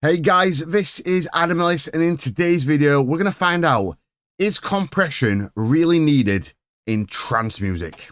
Hey guys, this is Ellis, and in today's video, we're going to find out, is compression really needed in trance music?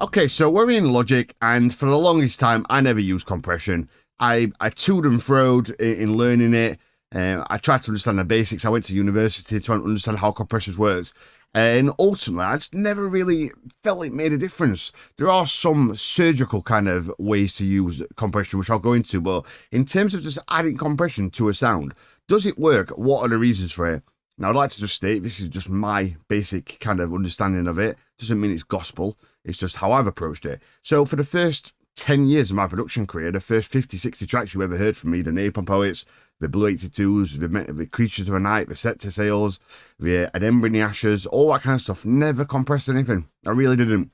Okay, so we're in Logic, and for the longest time, I never used compression. I toed and froed in learning it. I tried to understand the basics. I went to university to understand how compressors works. And ultimately, I just never really felt it made a difference. There are some surgical kind of ways to use compression, which I'll go into. But in terms of just adding compression to a sound, does it work? What are the reasons for it? Now, I'd like to just state, this is just my basic kind of understanding of it. Doesn't mean it's gospel. It's just how I've approached it. So for the first 10 years of my production career, the first 50, 60 tracks you ever heard from me, the Napalm Poets, the Blue 82s, the Creatures of the Night, the Set to Sales, the An Ember in the Ashes, all that kind of stuff, never compressed anything. I really didn't.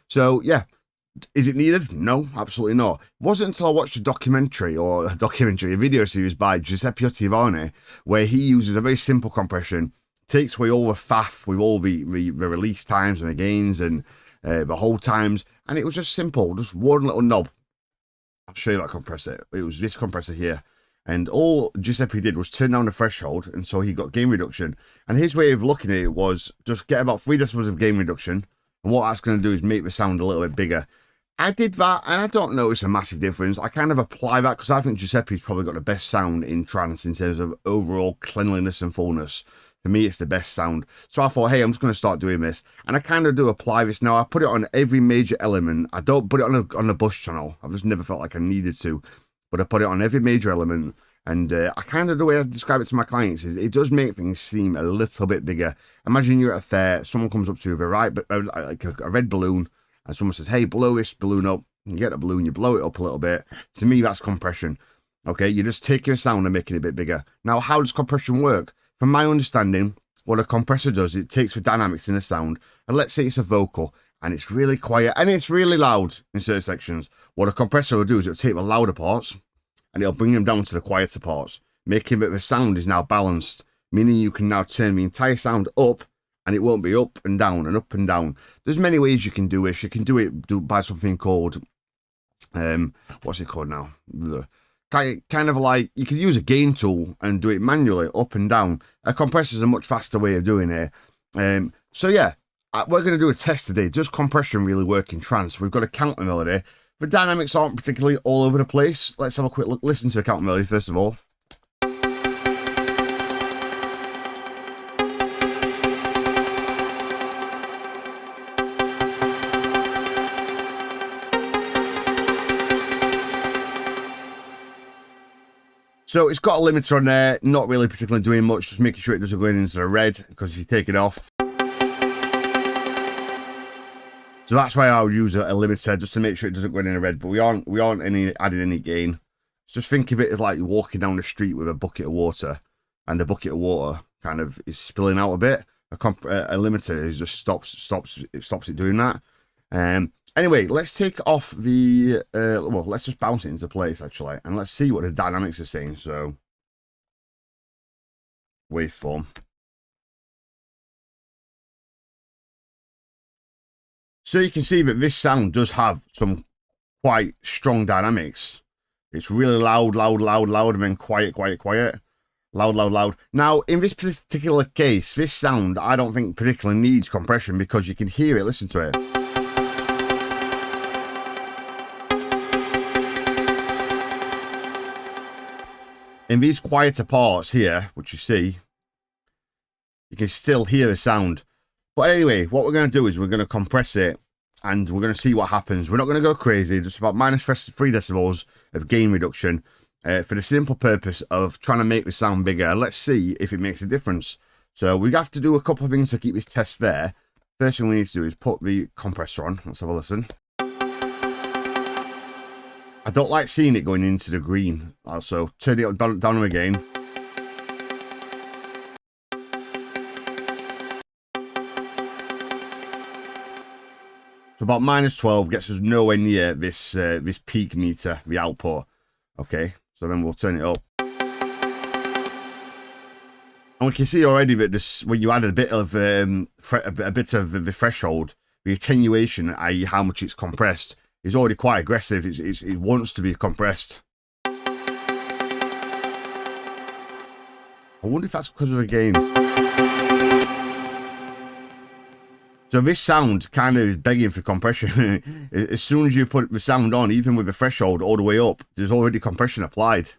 So yeah, is it needed? No, absolutely not. It wasn't until I watched a video series by Giuseppe Ottaviani, where he uses a very simple compression, takes away all the faff with all the release times and the gains and the hold times, and it was just simple, just one little knob. I'll show you that compressor. It was this compressor here. And all Giuseppe did was turn down the threshold, and so he got gain reduction. And his way of looking at it was just get about 3 decibels of gain reduction, and what that's going to do is make the sound a little bit bigger. I did that, and I don't notice a massive difference. I kind of apply that because I think Giuseppe's probably got the best sound in trance in terms of overall cleanliness and fullness. For me, it's the best sound. So I thought, hey, I'm just going to start doing this. And I kind of do apply this now. I put it on every major element. I don't put it on a bus channel. I've just never felt like I needed to. But I put it on every major element, and I kind of, the way I describe it to my clients is it does make things seem a little bit bigger. Imagine you're at a fair, someone comes up to you with like a red balloon, and someone says, hey, blow this balloon up. You get a balloon, you blow it up a little bit. To me, that's compression. Okay, you just take your sound and make it a bit bigger. Now, how does compression work? From my understanding, what a compressor does, it takes the dynamics in a sound, and let's say it's a vocal, and it's really quiet, and it's really loud in certain sections. What a compressor will do is it'll take the louder parts, and it'll bring them down to the quieter parts, making that the sound is now balanced, meaning you can now turn the entire sound up, and it won't be up and down and up and down. There's many ways you can do this. You can do it by something called, what's it called now? Kind of like, you can use a gain tool and do it manually, up and down. A compressor is a much faster way of doing it. So yeah, we're going to do a test today. Does compression really work in trance? We've got a counter melody. The dynamics aren't particularly all over the place. Let's have a quick look. Listen to the counter melody first of all. So it's got a limiter on there, not really particularly doing much, just making sure it doesn't go into the red, because if you take it off. So that's why I would use a limiter, just to make sure it doesn't go in the red, but we aren't adding any gain. Just think of it as like walking down the street with a bucket of water, and the bucket of water kind of is spilling out a bit. A limiter is just stops it doing that. Anyway, let's take off the, well, let's just bounce it into place, actually, and let's see what the dynamics are saying. So, waveform. So you can see that this sound does have some quite strong dynamics. It's really loud, and then quiet. Loud. Now, in this particular case, this sound, I don't think particularly needs compression because you can hear it. Listen to it. In these quieter parts here, which you see, you can still hear the sound. But anyway, what we're going to do is we're going to compress it, and we're going to see what happens. We're not going to go crazy, just about minus 3 decibels of gain reduction for the simple purpose of trying to make the sound bigger. Let's see if it makes a difference. So we have to do a couple of things to keep this test fair. First thing we need to do is put the compressor on. Let's have a listen. I don't like seeing it going into the green. Also, turn it down again. So about minus 12 gets us nowhere near this peak meter, the output. Okay, so then we'll turn it up. And we can see already that this, when you add a bit of the threshold, the attenuation, i.e. how much it's compressed, is already quite aggressive. It wants to be compressed. I wonder if that's because of the gain. So this sound kind of is begging for compression. As soon as you put the sound on, even with the threshold all the way up, there's already compression applied.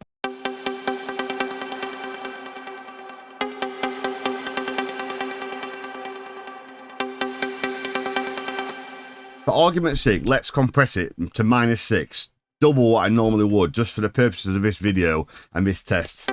For argument's sake, let's compress it to -6, double what I normally would, just for the purposes of this video and this test.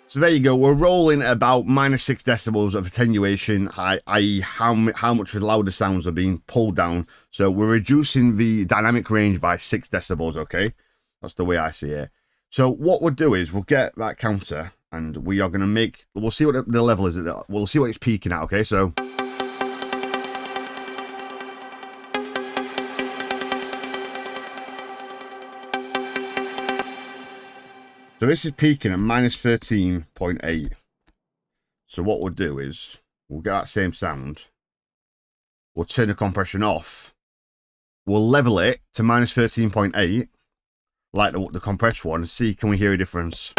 So there you go, we're rolling at about -6 decibels of attenuation, i.e. how much the louder sounds are being pulled down. So we're reducing the dynamic range by 6 decibels, okay? That's the way I see it. So what we'll do is we'll get that counter and we are going to we'll see what the level is. We'll see what it's peaking at, okay? So this is peaking at -13.8. So what we'll do is we'll get that same sound. We'll turn the compression off. We'll level it to -13.8, like the compressed one, and see can we hear a difference.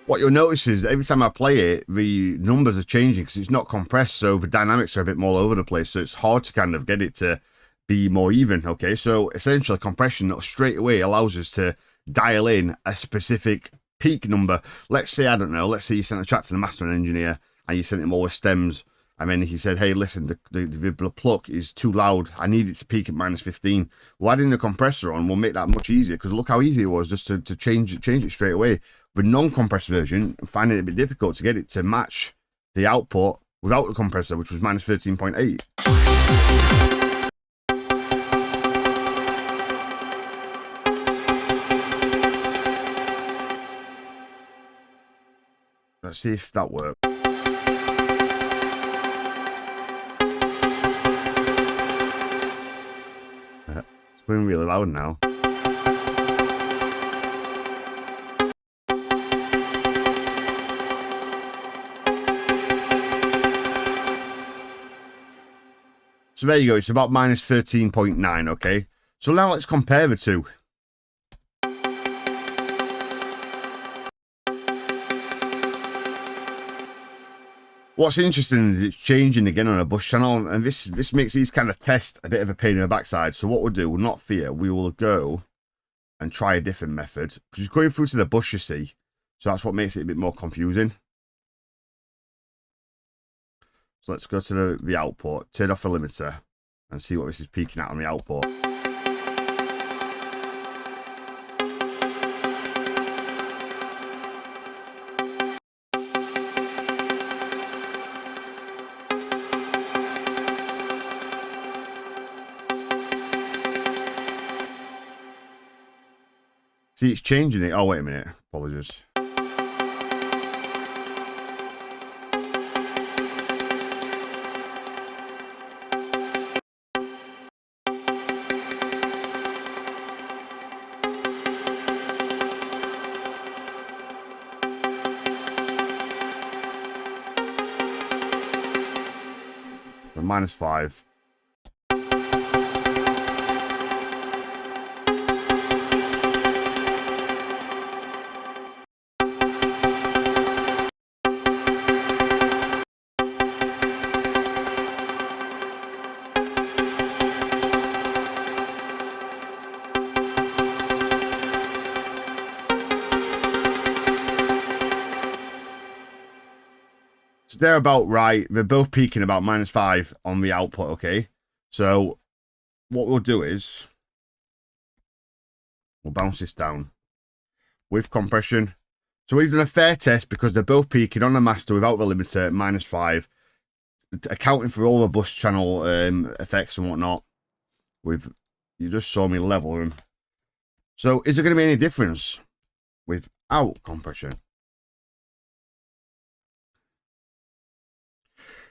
What you'll notice is that every time I play it, the numbers are changing because it's not compressed, so the dynamics are a bit more all over the place, so it's hard to kind of get it to be more even, okay? So essentially compression straight away allows us to dial in a specific peak number. Let's say, I don't know, let's say you sent a chat to the mastering engineer and you sent him all the stems, and then he said, hey, listen, the pluck is too loud, I need it to peak at -15. Well, adding the compressor on will make that much easier, because look how easy it was just to change it straight away. The non-compressed version, I'm finding it a bit difficult to get it to match the output without the compressor, which was -13.8. Let's see if that works. It's going really loud now. So there you go, it's about -13.9, okay? So now let's compare the two. What's interesting is it's changing again on a bush channel, and this makes these kind of tests a bit of a pain in the backside. So what we'll do, we'll not fear, we will go and try a different method, because it's going through to the bush, you see. So that's what makes it a bit more confusing. So let's go to the output, turn off the limiter, and see what this is peaking at on the output. See, it's changing it. Oh, wait a minute. Apologies. So -5. So they're about right. They're both peaking about -5 on the output, okay? So what we'll do is we'll bounce this down with compression. So we've done a fair test because they're both peaking on the master without the limiter, -5, accounting for all the bus channel effects and whatnot. You just saw me level them. So is there going to be any difference without compression?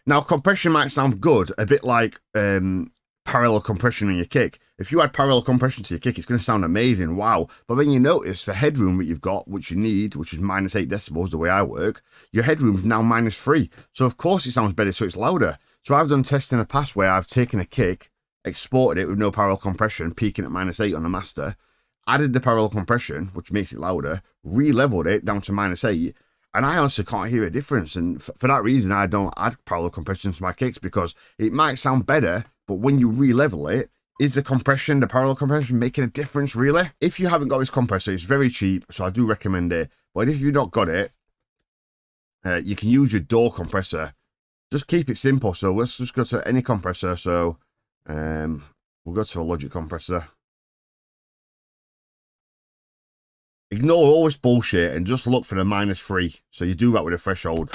Now, compression might sound good, a bit like parallel compression on your kick. If you add parallel compression to your kick, it's going to sound amazing, wow. But then you notice the headroom that you've got, which you need, which is -8 decibels, the way I work, your headroom is now -3. So of course it sounds better, so it's louder. So I've done tests in the past where I've taken a kick, exported it with no parallel compression, peaking at -8 on the master, added the parallel compression, which makes it louder, re-leveled it down to -8, and I honestly can't hear a difference. And for that reason, I don't add parallel compression to my kicks, because it might sound better, but when you re-level it, is the parallel compression making a difference, really? If you haven't got this compressor, it's very cheap, so I do recommend it. But if you've not got it, you can use your door compressor. Just keep it simple. So let's just go to any compressor. So we'll go to a Logic compressor. Ignore all this bullshit and just look for the -3. So you do that with a threshold.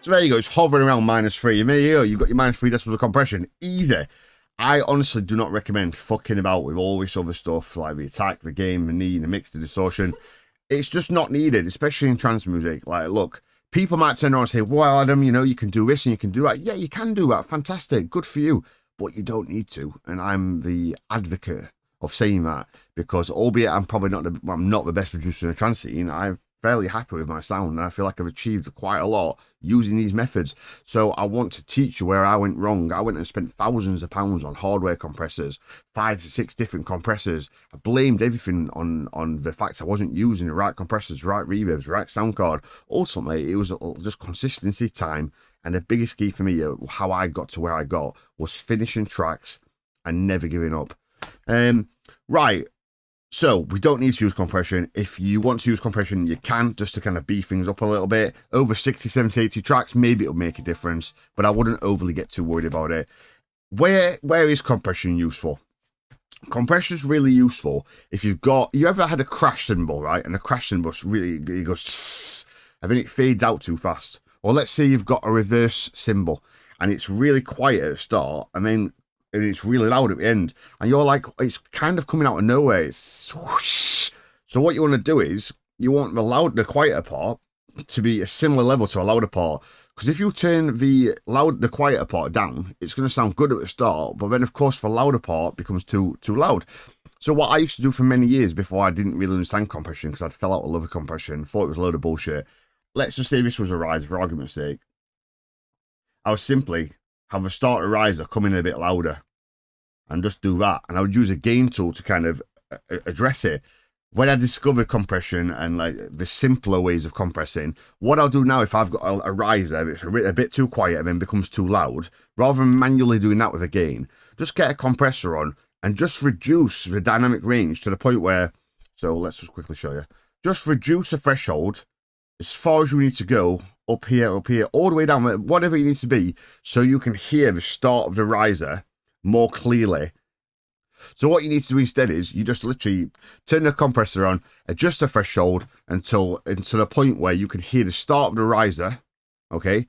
So there you go, it's hovering around -3. And there you go, you've got your -3 decibels of compression. Either. I honestly do not recommend fucking about with all this other stuff, like the attack, the gain, the knee, the mix, the distortion. It's just not needed, especially in trance music. Like, look, people might turn around and say, well, Adam, you know, you can do this and you can do that. Yeah, you can do that. Fantastic. Good for you. But you don't need to. And I'm the advocate of saying that, because albeit I'm probably not the best producer in the trance scene, I'm fairly happy with my sound, and I feel like I've achieved quite a lot using these methods. So I want to teach you where I went wrong. I went and spent thousands of pounds on hardware compressors, 5 to 6 different compressors. I blamed everything on the fact I wasn't using the right compressors, right reverbs, right sound card. Ultimately, it was just consistency, time, and the biggest key for me, how I got to where I got, was finishing tracks and never giving up. Right. So we don't need to use compression. If you want to use compression, you can, just to kind of beef things up a little bit. Over 60, 70, 80 tracks, maybe it'll make a difference, but I wouldn't overly get too worried about it. Where is compression useful? Compression is really useful if you ever had a crash cymbal, right? And the crash cymbal really, it goes tss, and then it fades out too fast. Or let's say you've got a reverse cymbal and it's really quiet at the start, and it's really loud at the end, and you're like, it's kind of coming out of nowhere. It's whoosh. So what you want to do is you want the quieter part to be a similar level to a louder part, because if you turn the quieter part down, it's going to sound good at the start, but then of course the louder part becomes too loud. So what I used to do for many years before I didn't really understand compression, because I'd fell out of love with compression, thought it was a load of bullshit. Let's just say this was a rise, for argument's sake. I would simply have a starter riser come in a bit louder and just do that. And I would use a gain tool to kind of address it. When I discovered compression and like the simpler ways of compressing, what I'll do now, if I've got a riser, it's a bit too quiet and then becomes too loud, rather than manually doing that with a gain, just get a compressor on and just reduce the dynamic range to the point where, so let's just quickly show you, just reduce the threshold as far as you need to go, up here, all the way down, whatever it needs to be, so you can hear the start of the riser more clearly. So what you need to do instead is you just literally turn the compressor on, adjust the threshold until the point where you can hear the start of the riser, okay,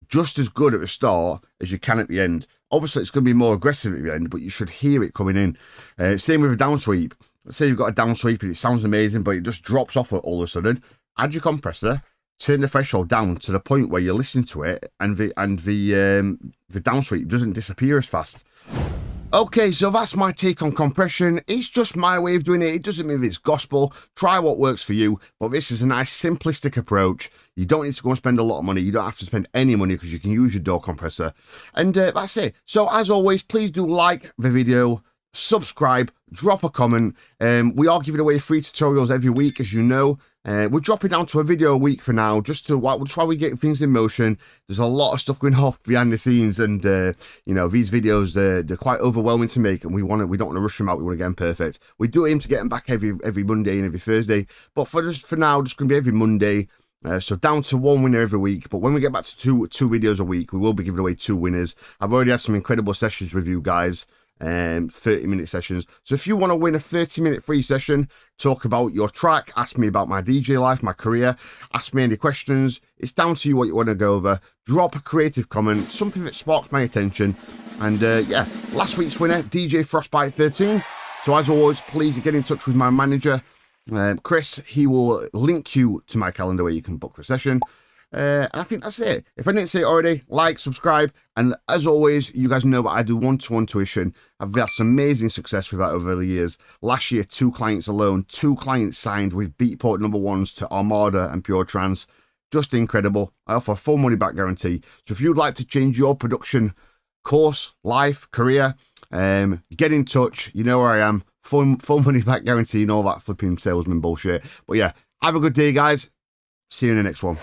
just as good at the start as you can at the end. Obviously it's going to be more aggressive at the end, but you should hear it coming in. Same with a down sweep. Let's say you've got a down sweep and it sounds amazing, but it just drops off all of a sudden. Add your compressor, turn the threshold down to the point where you're listening to it, and the down sweep doesn't disappear as fast. Okay, so that's my take on compression. It's just my way of doing it. It doesn't mean it's gospel. Try what works for you, but this is a nice simplistic approach. You don't need to go and spend a lot of money. You don't have to spend any money because you can use your door compressor, and that's it. So as always, please do like the video, subscribe, drop a comment. We are giving away free tutorials every week, as you know. We're dropping down to a video a week for now, just while we get things in motion. There's a lot of stuff going off behind the scenes, and you know, these videos they're quite overwhelming to make, and we don't want to rush them out. We want to get them perfect. We do aim to get them back every Monday and every Thursday, but for now, just going to be every Monday. So down to one winner every week, but when we get back to two videos a week, we will be giving away 2 winners. I've already had some incredible sessions with you guys. 30-minute sessions. So if you want to win a 30-minute free session, talk about your track, ask me about my DJ life, my career, ask me any questions. It's down to you what you want to go over. Drop a creative comment, something that sparks my attention. And yeah, last week's winner, DJ Frostbite 13. So as always, please get in touch with my manager, Chris. He will link you to my calendar where you can book for a session. I think that's it. If I didn't say it already, like, subscribe, and as always, you guys know that I do one-to-one tuition. I've had some amazing success with that over the years. Last year, 2 clients alone, 2 clients signed with Beatport #1s to Armada and Pure Trance. Just incredible. I offer full money back guarantee. So if you'd like to change your production course, life, career, get in touch. You know where I am. Full money back guarantee and all that flipping salesman bullshit. But yeah, have a good day, guys. See you in the next one.